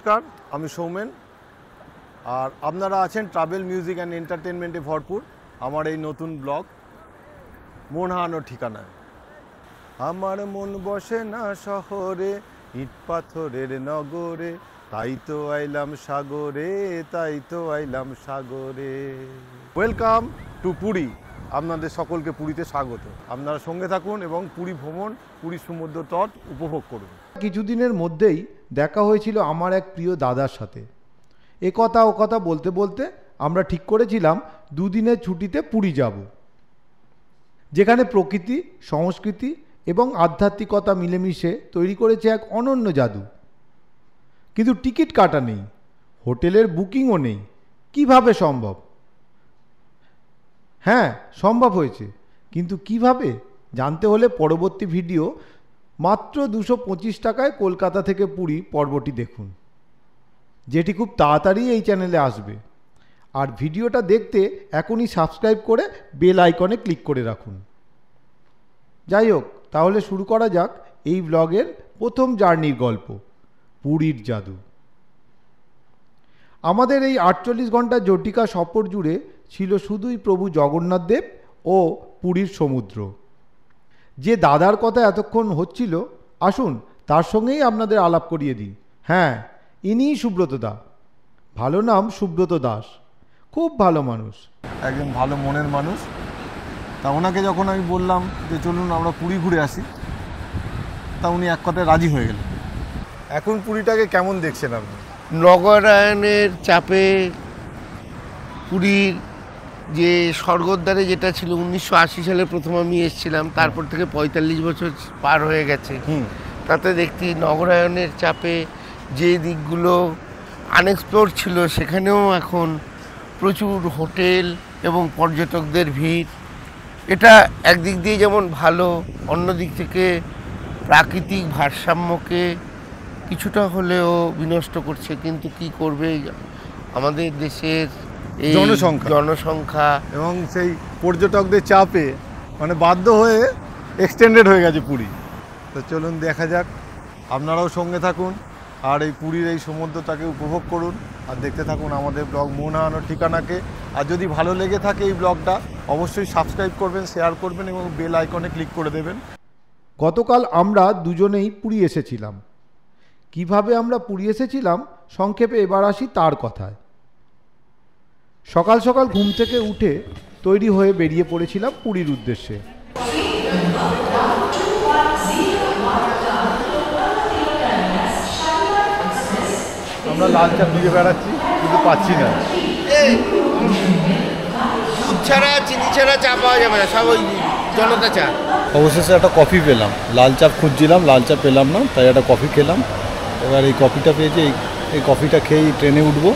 নমস্কার, আমি সৌমেন আর আপনারা আছেন ট্রাভেল মিউজিক অ্যান্ড এন্টারটেনমেন্টে ভরপুর আমার এই নতুন ব্লগ মন হারানোর ঠিকানায়। আমার মন বসে না শহরে, ইট পাথরের নগরে, তাই তো আইলাম সাগরে, তাই তো আইলাম সাগরে। Welcome to Puri. আপনাদের সকলকে পুরীতে স্বাগত। আপনারা সঙ্গে থাকুন এবং পুরী ভ্রমণ, পুরী সমুদ্র তট উপভোগ করুন। কিছুদিনের মধ্যেই দেখা হয়েছিল আমার এক প্রিয় দাদার সাথে। এ কথা ও কথা বলতে বলতে আমরা ঠিক করেছিলাম দুদিনের ছুটিতে পুরী যাব, যেখানে প্রকৃতি, সংস্কৃতি এবং আধ্যাত্মিকতা মিলেমিশে তৈরি করেছে এক অনন্য জাদু। কিন্তু টিকিট কাটা নেই, হোটেলের বুকিংও নেই। কিভাবে সম্ভব? হ্যাঁ, সম্ভব হয়েছে, কিন্তু কিভাবে জানতে হলে পরবর্তী ভিডিও মাত্র 225 টাকায় কলকাতা থেকে পুরী পর্বটি দেখুন, যেটি খুব তাড়াতাড়ি এই চ্যানেলে আসবে। আর ভিডিওটা দেখতে এখনই সাবস্ক্রাইব করে বেল আইকনে ক্লিক করে রাখুন। যাই হোক, তাহলে শুরু করা যাক এই ব্লগের প্রথম জার্নির গল্প, পুরীর জাদু। আমাদের এই 48 ঘন্টার জটিকা সফর জুড়ে ছিল শুধুই প্রভু জগন্নাথ দেব ও পুরীর সমুদ্র। যে দাদার কথা এতক্ষণ হচ্ছিল, আসুন তার সঙ্গেই আপনাদের আলাপ করিয়ে দিই। হ্যাঁ, ইনিই সুব্রত দা। ভালো নাম সুব্রত দাস, খুব ভালো মানুষ, একজন ভালো মনের মানুষ। তা ওনাকে যখন আমি বললাম যে চলুন আমরা পুরী ঘুরে আসি, তা উনি এক কথায় রাজি হয়ে গেলেন। এখন পুরীটাকে কেমন দেখছেন আপনি? নগরায়নের চাপে পুরীর যে স্বর্গদ্বারে যেটা ছিল 1980 সালে প্রথম আমি এসেছিলাম, তারপর থেকে 45 বছর পার হয়ে গেছে। তাতে দেখছি নগরায়নের চাপে যে দিকগুলো আনএক্সপ্লোর ছিল সেখানেও এখন প্রচুর হোটেল এবং পর্যটকদের ভিড়। এটা একদিক দিয়ে যেমন ভালো, অন্য দিক থেকে প্রাকৃতিক ভারসাম্যকে কিছুটা হলেও বিনষ্ট করছে। কিন্তু কি করবে, আমাদের দেশের এই জনসংখ্যা এবং সেই পর্যটকদের চাপে মানে বাধ্য হয়ে এক্সটেন্ডেড হয়ে গেছে পুরী। তো চলুন দেখা যাক, আপনারাও সঙ্গে থাকুন আর এই পুরীর এই সমুদ্রটাকে উপভোগ করুন আর দেখতে থাকুন আমাদের ব্লগ মন হারানোর ঠিকানাকে। আর যদি ভালো লেগে থাকে এই ব্লগটা, অবশ্যই সাবস্ক্রাইব করবেন, শেয়ার করবেন এবং বেল আইকনে ক্লিক করে দেবেন। গতকাল আমরা দুজনেই পুরী এসেছিলাম। কিভাবে আমরা পুরী এসেছিলাম সংক্ষেপে এবার আসি তার কথায়। সকাল সকাল ঘুম থেকে উঠে তৈরি হয়ে বেরিয়ে পড়েছিলাম পুরীর উদ্দেশ্যে। আমরা লাল চা দিয়ে বেড়াচ্ছি, কিন্তু পাচ্ছি না। দুধ ছাড়া, চিনি ছাড়া চা পাওয়া যাবে না, সব ওই জনতা চা। অবশেষে একটা কফি পেলাম। লাল চা খুঁজছিলাম, লাল চা পেলাম না, তাই একটা কফি খেলাম। এবার এই কফিটা পেয়েছি, এই কফিটা খেয়েই ট্রেনে উঠবো।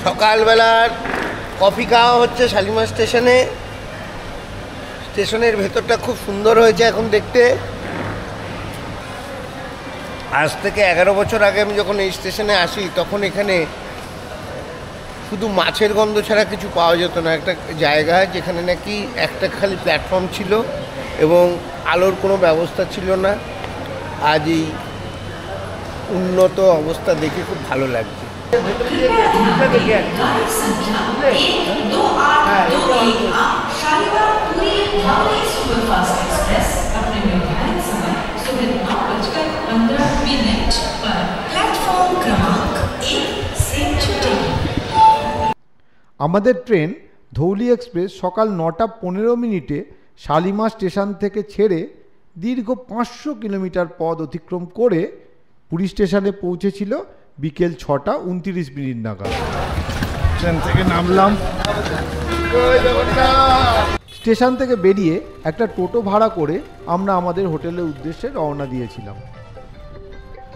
সকালবেলার কফি খাওয়া হচ্ছে শালিমার স্টেশনে। স্টেশনের ভেতরটা খুব সুন্দর হয়েছে এখন দেখতে। আজ থেকে 11 বছর আগে আমি যখন এই স্টেশনে আসি, তখন এখানে শুধু মাছের গন্ধ ছাড়া কিছু পাওয়া যেত না। একটা জায়গা যেখানে নাকি একটা খালি প্ল্যাটফর্ম ছিল এবং আলোর কোনো ব্যবস্থা ছিল না। আজ এই উন্নত অবস্থা দেখে খুব ভালো লাগছে। আমাদের ট্রেন ধৌলি এক্সপ্রেস সকাল 9:15 শালিমার স্টেশন থেকে ছেড়ে দীর্ঘ 500 কিলোমিটার পথ অতিক্রম করে পুরী স্টেশনে পৌঁছেছিল বিকেল 6:29 নাগাদ। ট্রেন থেকে নামলাম। স্টেশন থেকে বেরিয়ে একটা টোটো ভাড়া করে আমরা আমাদের হোটেলের উদ্দেশ্যে রওনা দিয়েছিলাম।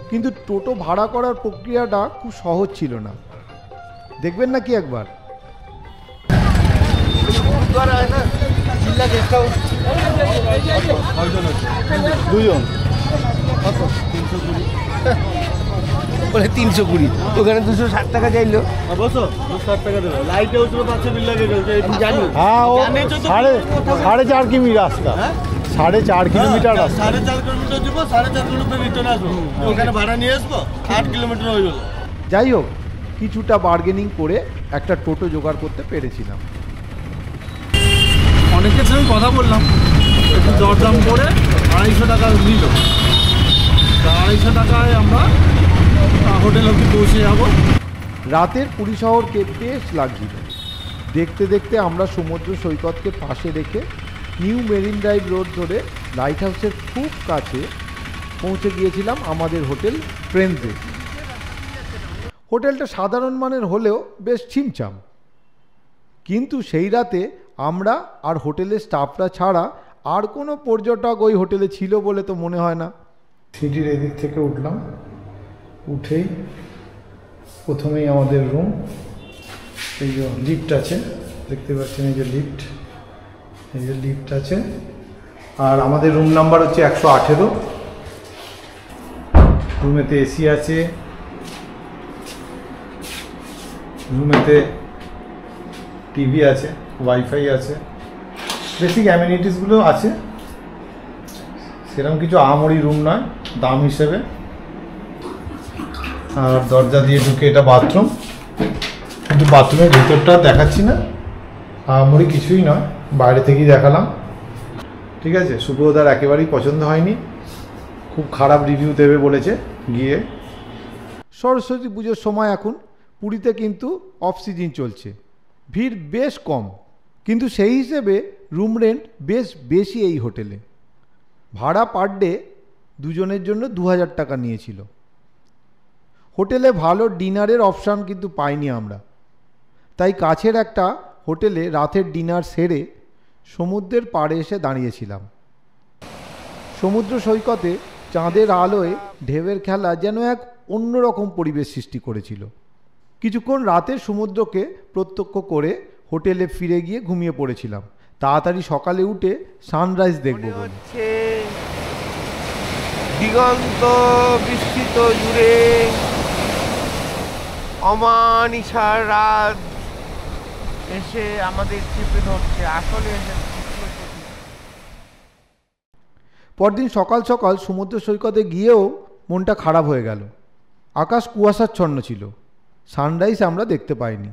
কিন্তু টোটো ভাড়া করার প্রক্রিয়াটা খুব সহজ ছিল না। দেখবেন নাকি একবার? দুজন 320, ওখানে 260 টাকা চাইলো। হ্যাঁ, ও 4.5 কিমি রাস্তা। 4.5 কিলোমিটার রাস্তা। 4.5 কিলোমিটার যাব, 4.5 কিলোমিটার রিটার্ন আসবো, ওখানে ভাড়া নিয়ে আসবো, 8 কিলোমিটার হয়ে গেল। যাই হোক, কিছুটা বার্গেনিং করে একটা টোটো জোগাড় করতে পেরেছিলাম। অনেকের সঙ্গে কথা বললাম, একটু দরদাম করে 250 টাকা নিল। 250 টাকায় আমরা হোটেল অবধি পৌঁছে যাবো। রাতের পুরী শহরকে বেশ লাগছিল। দেখতে দেখতে আমরা সমুদ্র সৈকতকে পাশে রেখে নিউ মেরিন ড্রাইভ রোড ধরে লাইট হাউসের খুব কাছে পৌঁছে গিয়েছিলাম আমাদের হোটেল ফ্রেন্ডসে। হোটেলটা সাধারণ মানের হলেও বেশ ছিমছাম, কিন্তু সেই রাতে আমরা আর হোটেলের স্টাফরা ছাড়া আর কোনো পর্যটক ওই হোটেলে ছিল বলে তো মনে হয় না। সিটির এদিক থেকে উঠলাম, উঠেই প্রথমেই আমাদের রুম, এই যে লিফট আছে দেখতে পাচ্ছেন, এই যে লিফট আছে, আর আমাদের রুম নাম্বার হচ্ছে 118। রুমেতে এসি আছে, রুমেতে টিভি আছে, ওয়াইফাই আছে, বেসিক অ্যামিনিটিসগুলো আছে। সেরকম কিছু আহামরি রুম নয় দাম হিসেবে। আর দরজা দিয়ে ঢুকে এটা বাথরুম, কিন্তু বাথরুমের ভেতরটা দেখাচ্ছি না, আহামরি কিছুই নয়, বাইরে থেকেই দেখালাম। ঠিক আছে, সুব্রতদার একেবারেই পছন্দ হয়নি, খুব খারাপ রিভিউ দেবে বলেছে গিয়ে। সরস্বতী পুজোর সময় এখন পুরীতে কিন্তু অফ সিজন চলছে, ভিড় বেশ কম, কিন্তু সেই হিসেবে রুম রেন্ট বেশ বেশি এই হোটেলে। ভাড়া পার ডে দুজনের জন্য 2000 টাকা নিয়েছিল। হোটেলে ভালো ডিনারের অপশান কিন্তু পাইনি আমরা, তাই কাছের একটা হোটেলে রাতের ডিনার সেরে সমুদ্রের পাড়ে এসে দাঁড়িয়েছিলাম। সমুদ্র সৈকতে চাঁদের আলোয় ঢেউয়ের খেলা যেন এক অন্যরকম পরিবেশ সৃষ্টি করেছিল। কিছুক্ষণ রাতের সমুদ্রকে প্রত্যক্ষ করে হোটেলে ফিরে গিয়ে ঘুমিয়ে পড়েছিলাম, তাড়াতাড়ি সকালে উঠে সানরাইজ দেখবো বলে। দিগন্ত বিস্তৃত জুড়ে অমানিসার রাত এসে আমাদের চেপে ধরছে। আসলে পরদিন সকাল সকাল সমুদ্র সৈকতে গিয়েও মনটা খারাপ হয়ে গেল। আকাশ কুয়াশাচ্ছন্ন ছিল, সানরাইজ আমরা দেখতে পাইনি,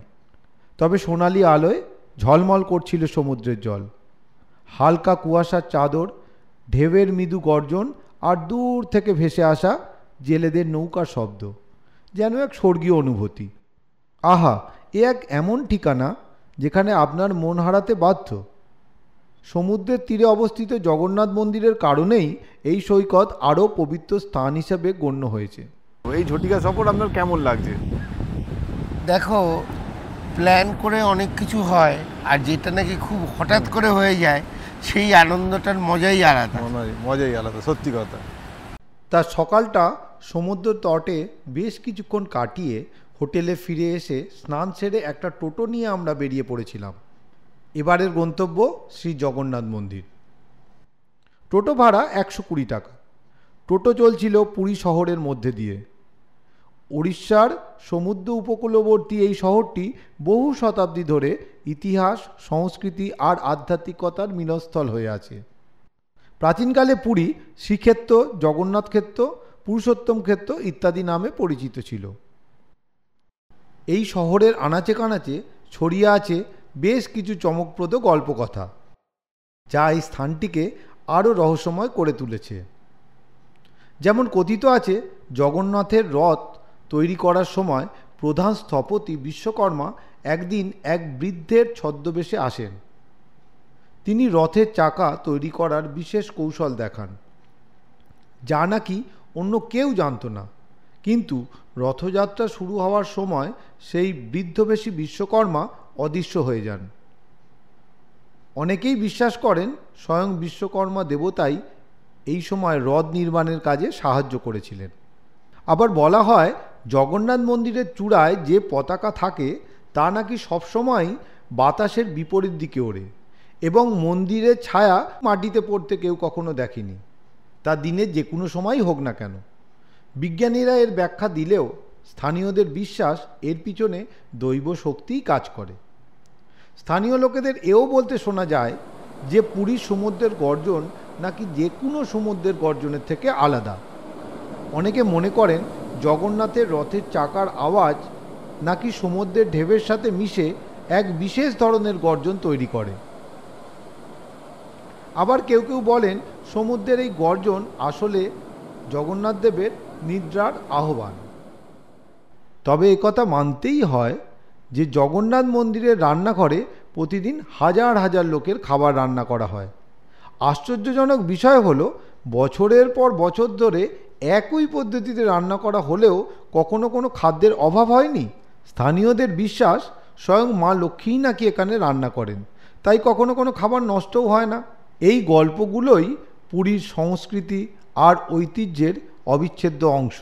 তবে সোনালি আলোয় ঝলমল করছিল সমুদ্রের জল। হালকা কুয়াশার চাদর, ঢেউয়ের মৃদু গর্জন আর দূর থেকে ভেসে আসা জেলেদের নৌকার শব্দ যেন এক স্বর্গীয় অনুভূতি। আহা, এ এক এমন ঠিকানা যেখানে আপনার মন হারাতে বাধ্য। সমুদ্রের তীরে অবস্থিত জগন্নাথ মন্দিরের কারণেই এই সৈকত আরও পবিত্র স্থান হিসেবে গণ্য হয়েছে। এই ঝটিকা সফর আপনার কেমন লাগছে? দেখো, প্ল্যান করে অনেক কিছু হয়, আর যেটা নাকি খুব হঠাৎ করে হয়ে যায় সেই আনন্দটার মজাই আলাদা। মজাই আলাদা, সত্যি কথা। তার সকালটা সমুদ্র তটে বেশ কিছুক্ষণ কাটিয়ে হোটেলে ফিরে এসে স্নান সেরে একটা টোটো নিয়ে আমরা বেরিয়ে পড়েছিলাম। এবারের গন্তব্য শ্রী জগন্নাথ মন্দির। টোটো ভাড়া 120 টাকা। টোটো চলছিল পুরী শহরের মধ্যে দিয়ে। উড়িষ্যার সমুদ্র উপকূলবর্তী এই শহরটি বহু শতাব্দী ধরে ইতিহাস, সংস্কৃতি আর আধ্যাত্মিকতার মিলনস্থল হয়ে আছে। প্রাচীনকালে পুরী শ্রীক্ষেত্র, জগন্নাথ ক্ষেত্র, পুরুষোত্তম ক্ষেত্র ইত্যাদি নামে পরিচিত ছিল। এই শহরের আনাচে কানাচে ছড়িয়ে আছে বেশ কিছু চমকপ্রদ গল্পকথা, যা এই স্থানটিকে আরও রহস্যময় করে তুলেছে। যেমন কথিত আছে, জগন্নাথের রথ তৈরি করার সময় প্রধান স্থপতি বিশ্বকর্মা একদিন এক বৃদ্ধের ছদ্মবেশে আসেন। তিনি রথের চাকা তৈরি করার বিশেষ কৌশল দেখান, যা নাকি অন্য কেউ জানত না। কিন্তু রথযাত্রা শুরু হওয়ার সময় সেই বৃদ্ধবেশী বিশ্বকর্মা অদৃশ্য হয়ে যান। অনেকেই বিশ্বাস করেন স্বয়ং বিশ্বকর্মা দেবতাই এই সময় রথ নির্মাণের কাজে সাহায্য করেছিলেন। আবার বলা হয়, জগন্নাথ মন্দিরের চূড়ায় যে পতাকা থাকে তা নাকি সবসময় বাতাসের বিপরীত দিকে ওড়ে, এবং মন্দিরের ছায়া মাটিতে পড়তে কেউ কখনো দেখেনি, তা দিনের যে কোনো সময় হোক না কেন। বিজ্ঞানীরা এর ব্যাখ্যা দিলেও স্থানীয়দের বিশ্বাস এর পিছনে দৈব শক্তিই কাজ করে। স্থানীয় লোকেদের এও বলতে শোনা যায় যে পুরীর সমুদ্রের গর্জন নাকি যে কোনো সমুদ্রের গর্জনের থেকে আলাদা। অনেকে মনে করেন জগন্নাথের রথের চাকার আওয়াজ নাকি সমুদ্রের ঢেউয়ের সাথে মিশে এক বিশেষ ধরনের গর্জন তৈরি করে। আবার কেউ কেউ বলেন সমুদ্রের এই গর্জন আসলে জগন্নাথ দেবের নিদ্রার আহ্বান। তবে একথা মানতেই হয় যে জগন্নাথ মন্দিরের রান্নাঘরে প্রতিদিন হাজার হাজার লোকের খাবার রান্না করা হয়। আশ্চর্যজনক বিষয় হলো বছরের পর বছর ধরে একই পদ্ধতিতে রান্না করা হলেও কখনো কোনো খাদ্যের অভাব হয়নি। স্থানীয়দের বিশ্বাস স্বয়ং মা লক্ষ্মীই নাকি এখানে রান্না করেন, তাই কখনো কোনো খাবার নষ্টও হয় না। এই গল্পগুলোই পুরীর সংস্কৃতি আর ঐতিহ্যের অবিচ্ছেদ্য অংশ।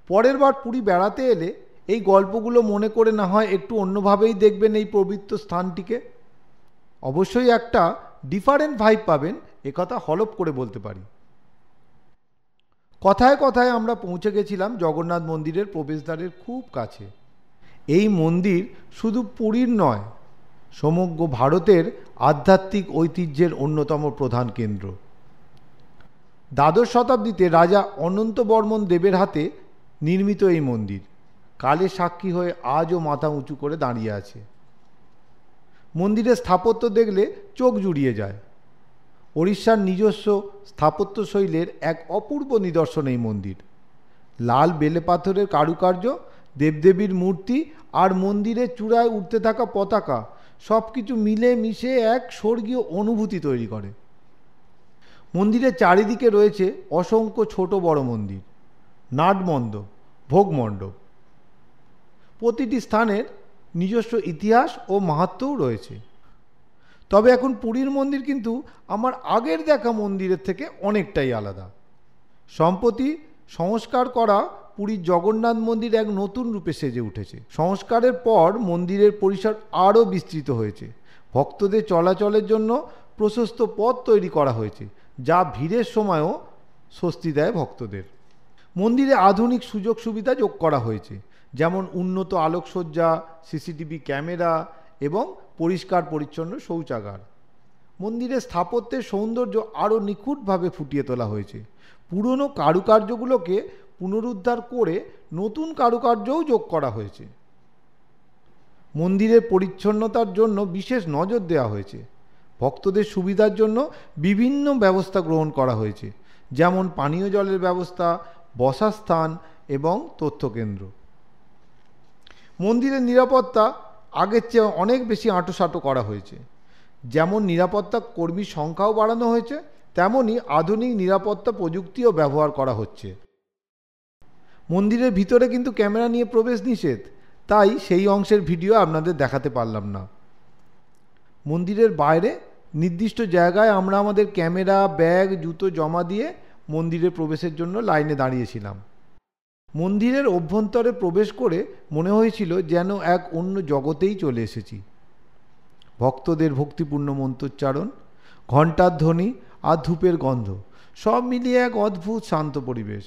পরের বার পুরী বেড়াতে এলে এই গল্পগুলো মনে করে না হয় একটু অন্যভাবেই দেখবেন এই পবিত্র স্থানটিকে। অবশ্যই একটা ডিফারেন্ট ভাইব পাবেন, একথা হলপ করে বলতে পারি। কথায় কথায় আমরা পৌঁছে গেছিলাম জগন্নাথ মন্দিরের প্রবেশদ্বারের খুব কাছে। এই মন্দির শুধু পুরীর নয়, সমগ্র ভারতের আধ্যাত্মিক ঐতিহ্যের অন্যতম প্রধান কেন্দ্র। দ্বাদশ শতাব্দীতে রাজা অনন্ত বর্মন দেবের হাতে নির্মিত এই মন্দির কালে সাক্ষী হয়ে আজও মাথা উঁচু করে দাঁড়িয়ে আছে। মন্দিরের স্থাপত্য দেখলে চোখ জুড়িয়ে যায়। ওড়িশার নিজস্ব স্থাপত্য শৈলের এক অপূর্ব নিদর্শন এই মন্দির। লাল বেলে পাথরের কারুকার্য, দেবদেবীর মূর্তি আর মন্দিরের চূড়ায় উঠতে থাকা পতাকা সব কিছু মিলে মিশে এক স্বর্গীয় অনুভূতি তৈরি করে। মন্দিরের চারিদিকে রয়েছে অসংখ্য ছোট বড় মন্দির, নাটমণ্ডপ, ভোগমণ্ডপ। প্রতিটি স্থানের নিজস্ব ইতিহাস ও মাহাত্ম্যও রয়েছে। তবে এখন পুরীর মন্দির কিন্তু আমার আগের দেখা মন্দিরের থেকে অনেকটাই আলাদা। সম্প্রতি সংস্কার করা পুরীর জগন্নাথ মন্দির এক নতুন রূপে সেজে উঠেছে। সংস্কারের পর মন্দিরের পরিসর আরও বিস্তৃত হয়েছে। ভক্তদের চলাচলের জন্য প্রশস্ত পথ তৈরি করা হয়েছে, যা ভিড়ের সময়ও স্বস্তি দেয় ভক্তদের। মন্দিরে আধুনিক সুযোগ সুবিধা যোগ করা হয়েছে, যেমন উন্নত আলোকসজ্জা, সিসিটিভি ক্যামেরা এবং পরিষ্কার পরিচ্ছন্ন শৌচাগার। মন্দিরের স্থাপত্যের সৌন্দর্য আরও নিখুঁতভাবে ফুটিয়ে তোলা হয়েছে। পুরনো কারুকার্যগুলোকে পুনরুদ্ধার করে নতুন কারুকার্যও যোগ করা হয়েছে। মন্দিরের পরিচ্ছন্নতার জন্য বিশেষ নজর দেওয়া হয়েছে। ভক্তদের সুবিধার জন্য বিভিন্ন ব্যবস্থা গ্রহণ করা হয়েছে, যেমন পানীয় জলের ব্যবস্থা, বসার স্থান এবং তথ্যকেন্দ্র। মন্দিরের নিরাপত্তা আগের চেয়ে অনেক বেশি আঁটোসাঁটো করা হয়েছে। যেমন নিরাপত্তা কর্মীর সংখ্যাও বাড়ানো হয়েছে, তেমনই আধুনিক নিরাপত্তা প্রযুক্তিও ব্যবহার করা হচ্ছে। মন্দিরের ভিতরে কিন্তু ক্যামেরা নিয়ে প্রবেশ নিষেধ, তাই সেই অংশের ভিডিও আপনাদের দেখাতে পারলাম না। মন্দিরের বাইরে নির্দিষ্ট জায়গায় আমরা আমাদের ক্যামেরা, ব্যাগ, জুতো জমা দিয়ে মন্দিরে প্রবেশের জন্য লাইনে দাঁড়িয়েছিলাম। মন্দিরের অভ্যন্তরে প্রবেশ করে মনে হয়েছিল যেন এক অন্য জগতেই চলে এসেছি। ভক্তদের ভক্তিপূর্ণ মন্ত্রোচ্চারণ, ঘণ্টার ধ্বনি আর ধূপের গন্ধ সব মিলিয়ে এক অদ্ভুত শান্ত পরিবেশ।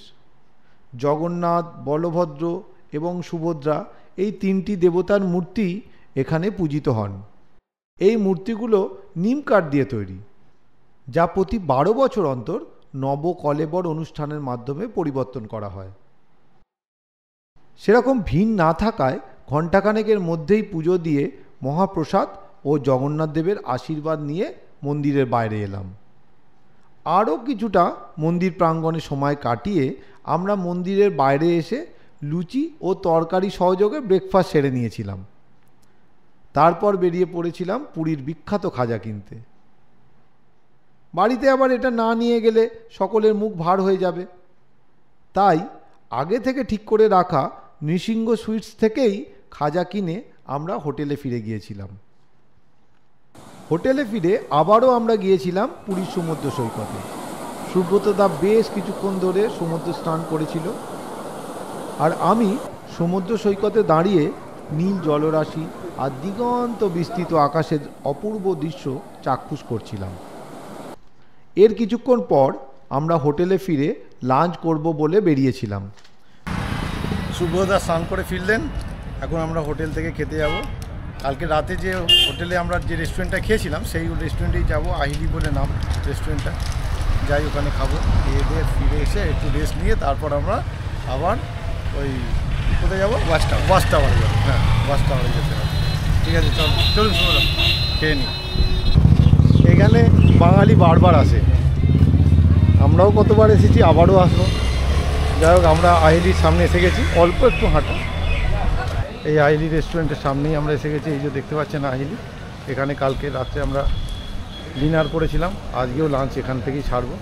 জগন্নাথ, বলভদ্র এবং সুভদ্রা এই তিনটি দেবতার মূর্তি এখানে পূজিত হন। এই মূর্তিগুলো নিম কাঠ দিয়ে তৈরি, যা প্রতি 12 বছর অন্তর নবকলেবর অনুষ্ঠানের মাধ্যমে পরিবর্তন করা হয়। সেরকম ভিড় না থাকায় ঘণ্টাখানেকের মধ্যেই পুজো দিয়ে মহাপ্রসাদ ও জগন্নাথ দেবের আশীর্বাদ নিয়ে মন্দিরের বাইরে এলাম। আরও কিছুটা মন্দির প্রাঙ্গণে সময় কাটিয়ে আমরা মন্দিরের বাইরে এসে লুচি ও তরকারি সহযোগে ব্রেকফাস্ট সেরে নিয়েছিলাম। তারপর বেরিয়ে পড়েছিলাম পুরীর বিখ্যাত খাজা কিনতে। বাড়িতে আবার এটা না নিয়ে গেলে সকলের মুখ ভার হয়ে যাবে, তাই আগে থেকে ঠিক করে রাখা নৃসিংহ সুইটস থেকেই খাজা কিনে আমরা হোটেলে ফিরে গিয়েছিলাম। হোটেলে ফিরে আবারও আমরা গিয়েছিলাম পুরীর সমুদ্র সৈকতে। সুব্রতদা বেশ কিছুক্ষণ ধরে সমুদ্র স্নান করেছিল, আর আমি সমুদ্র সৈকতে দাঁড়িয়ে নীল জলরাশি আর দিগন্ত বিস্তৃত আকাশের অপূর্ব দৃশ্য চাক্ষুষ করছিলাম। এর কিছুক্ষণ পর আমরা হোটেলে ফিরে লাঞ্চ করব বলে বেরিয়েছিলাম। সুব্রতদা স্নান করে ফিরলেন, এখন আমরা হোটেল থেকে খেতে যাব। কালকে রাতে যে হোটেলে আমরা যে রেস্টুরেন্টটা খেয়েছিলাম সেই রেস্টুরেন্টেই যাব, আহিলি বলে নাম রেস্টুরেন্টটা। যাই ওখানে খাবো, খেয়ে দিয়ে ফিরে এসে একটু রেস্ট নিয়ে তারপর আমরা আবার ওই কোথায় যাবো, বাস টাওয়ারে যাবো। হ্যাঁ, বাস টাওয়ারে যেতে হবে। ঠিক আছে, চলুন শুনুন, খেয়ে নিই। এখানে বাঙালি বারবার আসে, আমরাও কতবার এসেছি, আবারও আসবো। যাই হোক, আমরা আইলির সামনে এসে গেছি, অল্প একটু হাঁটা। এই আইলি রেস্টুরেন্টের সামনেই আমরা এসে গেছি। এই যে দেখতে পাচ্ছেন আইলি, এখানে কালকে রাত্রে আমরা ডিনার করেছিলাম, আজকেও লাঞ্চ এখান থেকেই ছাড়বো।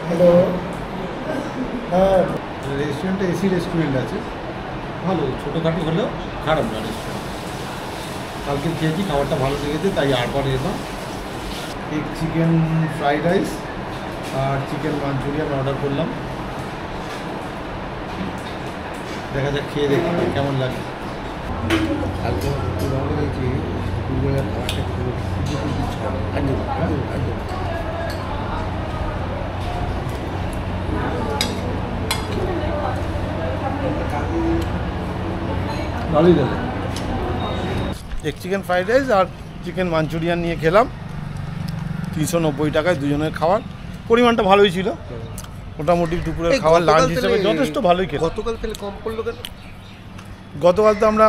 হ্যালো, হ্যাঁ, রেস্টুরেন্টে এসি রেস্টুরেন্ট আছে, ভালো, ছোটোখাটো হলেও খারাপ না রেস্টুরেন্ট। কালকে খেয়েছি, খাবারটা ভালো লেগেছে, তাই আরবার এলাম। এক চিকেন ফ্রাইড রাইস আর চিকেন মাঞ্চুরিয়ান অর্ডার করলাম। দেখা যাক, খেয়ে দেখি কেমন লাগে। কালকে একটু ভালো হয়েছে, দুপুরবেলা খাবারটা পুরো একদম একদম একদম। ভালোই লাগে। এক চিকেন ফ্রাইড রাইস আর চিকেন মাঞ্চুরিয়ান নিয়ে খেলাম, 390 টাকায় দুজনের খাবার। পরিমাণটা ভালোই ছিল, মোটামুটি দুপুরের খাবার লাঞ্চ হিসেবে যথেষ্ট ভালোই খেলাম। গতকাল খেলে কম পড়লো কেন? গতকাল তো আমরা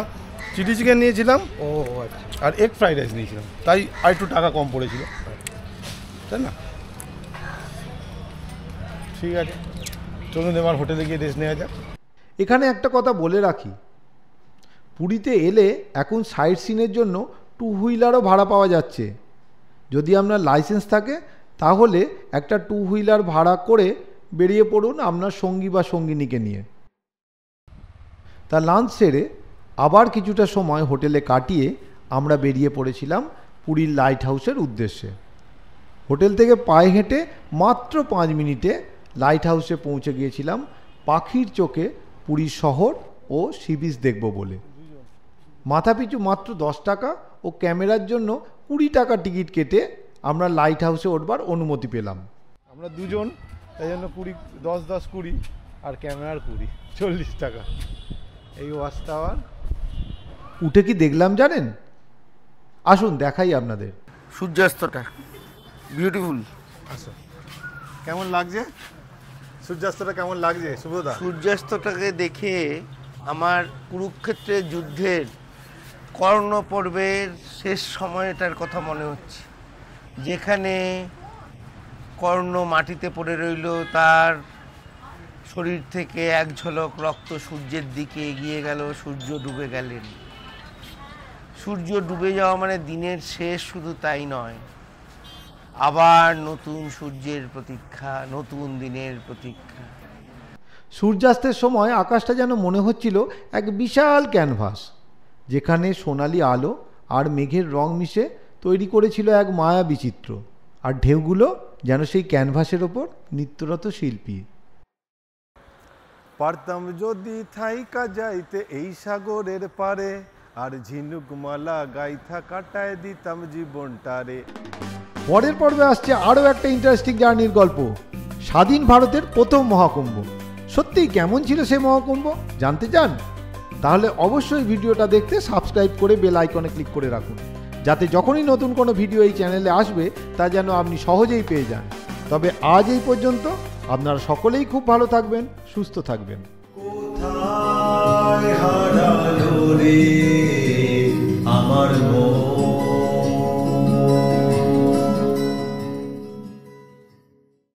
চিলি চিকেন নিয়েছিলাম ও আচ্ছা, আর এগ ফ্রাইড রাইস নিয়েছিলাম, তাই আর একটু টাকা কম পড়েছিল, তাই না? ঠিক আছে, চলুন এবার হোটেলে গিয়ে রেস্ট নেওয়া যাক। এখানে একটা কথা বলে রাখি, পুরীতে এলে এখন সাইট সিনের জন্য 2 হুইলারও ভাড়া পাওয়া যাচ্ছে। যদি আপনার লাইসেন্স থাকে তাহলে একটা 2 হুইলার ভাড়া করে বেরিয়ে পড়ুন আপনার সঙ্গী বা সঙ্গিনীকে নিয়ে। তা লাঞ্চ সেরে আবার কিছুটা সময় হোটেলে কাটিয়ে আমরা বেরিয়ে পড়েছিলাম পুরীর লাইট হাউসের উদ্দেশ্যে। হোটেল থেকে পায়ে হেঁটে মাত্র 5 মিনিটে লাইট হাউসে পৌঁছে গিয়েছিলাম পাখির চোখে পুরীর শহর ও সি বিচ দেখব বলে। মাথাপিছু মাত্র 10 টাকা ও ক্যামেরার জন্য 20 টাকা টিকিট কেটে আমরা লাইট হাউসে উঠবার অনুমতি পেলাম। আমরা দুজন, তাই জন্য 10-10-20 আর ক্যামেরার 20, 40 টাকা। এই ওয়াচ টাওয়ার উঠে কি দেখলাম জানেন? আসুন দেখাই আপনাদের। সূর্যাস্তটা বিউটিফুল। আচ্ছা, কেমন লাগছে সূর্যাস্তটা, কেমন লাগছে সুব্রতদা? সূর্যাস্তটাকে দেখে আমার কুরুক্ষেত্রের যুদ্ধের কর্ণ পর্বের শেষ সময়টার কথা মনে হচ্ছে, যেখানে কর্ণ মাটিতে পড়ে রইল, তার শরীর থেকে এক ঝলক রক্ত সূর্যের দিকে এগিয়ে গেল, সূর্য ডুবে গেলেন। সূর্য ডুবে যাওয়া মানে দিনের শেষ, শুধু তাই নয়, আবার নতুন সূর্যের প্রতীক্ষা, নতুন দিনের প্রতীক্ষা। সূর্যাস্তের সময় আকাশটা যেন মনে হচ্ছিল এক বিশাল ক্যানভাস, যেখানে সোনালি আলো আর মেঘের রং মিশে তৈরি করেছিল এক মায়া বিচিত্র, আর ঢেউগুলো যেন সেই ক্যানভাসের ওপর নিত্যরত শিল্পী। পারতাম যদি থাইকা যাইতে এই সাগরের পারে, আর ঝিনুকমালা গাইথা কাটায় দিতাম জীবনটারে। পরের পর্বে আসছে আরও একটা ইন্টারেস্টিং জার্নির গল্প, স্বাধীন ভারতের প্রথম মহাকুম্ভ। সত্যিই কেমন ছিল সেই মহাকুম্ভ জানতে চান? তাহলে অবশ্যই ভিডিওটা দেখতে সাবস্ক্রাইব করে বেল আইকনে ক্লিক করে রাখুন, যাতে যখনই নতুন কোনো ভিডিও এই চ্যানেলে আসবে তা যেন আপনি সহজেই পেয়ে যান। তবে আজ এই পর্যন্ত, আপনারা সকলেই খুব ভালো থাকবেন, সুস্থ থাকবেন। কোথায় হারালো রে